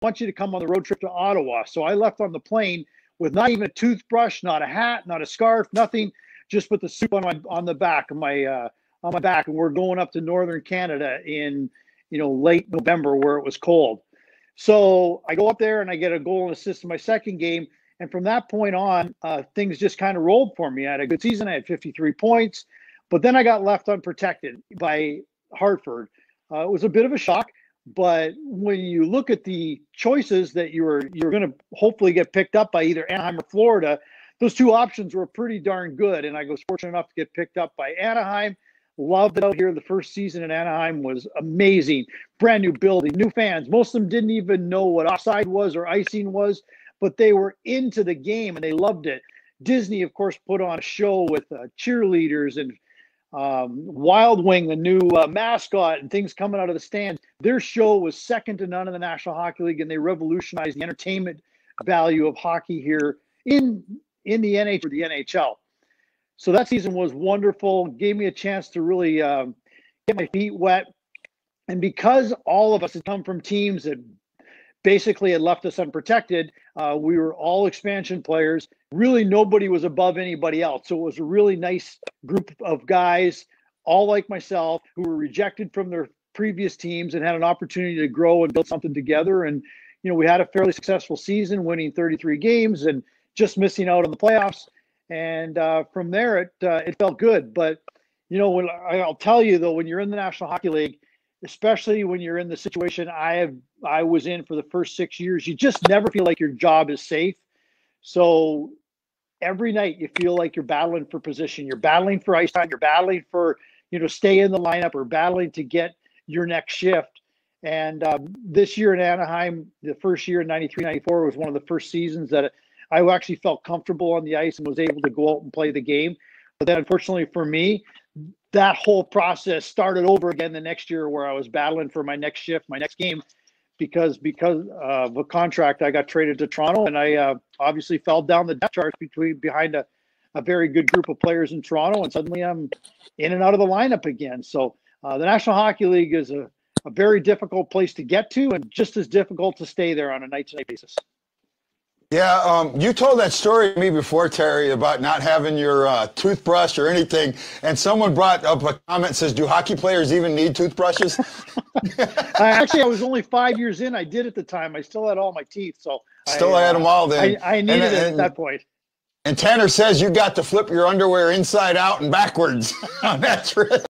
want you to come on the road trip to Ottawa. So I left on the plane with not even a toothbrush, not a hat, not a scarf, nothing, just put the soup on the back of my on my back, and we're going up to northern Canada in late November where it was cold. So I go up there and I get a goal and assist in my second game, and from that point on, things just kind of rolled for me. I had a good season. I had 53 points, but then I got left unprotected by Hartford. It was a bit of a shock, but when you look at the choices that you're going to hopefully get picked up by either Anaheim or Florida, those two options were pretty darn good, and I was fortunate enough to get picked up by Anaheim. Loved it out here. The first season in Anaheim was amazing. Brand new building, new fans. Most of them didn't even know what offside was or icing was, but they were into the game and they loved it. Disney, of course, put on a show with cheerleaders and Wild Wing, the new mascot, and things coming out of the stands. Their show was second to none in the National Hockey League, and they revolutionized the entertainment value of hockey here in the NHL. So that season was wonderful, gave me a chance to really get my feet wet. And because all of us had come from teams that basically had left us unprotected, we were all expansion players. Really, nobody was above anybody else. So it was a really nice group of guys, all like myself, who were rejected from their previous teams and had an opportunity to grow and build something together. And, we had a fairly successful season, winning 33 games and just missing out on the playoffs. And from there, it felt good. But, when I'll tell you, though, when you're in the National Hockey League, especially when you're in the situation I was in for the first 6 years, you just never feel like your job is safe. So every night you feel like you're battling for position. You're battling for ice time. You're battling for, stay in the lineup, or battling to get your next shift. And this year in Anaheim, the first year in 93, 94 was one of the first seasons that I actually felt comfortable on the ice and was able to go out and play the game. But then unfortunately for me, that whole process started over again the next year, where I was battling for my next shift, my next game, because of a contract. I got traded to Toronto, and I obviously fell down the depth chart behind a very good group of players in Toronto, and suddenly I'm in and out of the lineup again. So the National Hockey League is a very difficult place to get to, and just as difficult to stay there on a night-to-night basis. Yeah, you told that story to me before, Terry, about not having your toothbrush or anything, and someone brought up a comment that says, do hockey players even need toothbrushes? Actually, I was only 5 years in. I did at the time. I still had all my teeth. So I had them all then. I needed it at that point. And Tanner says you got to flip your underwear inside out and backwards on that trip.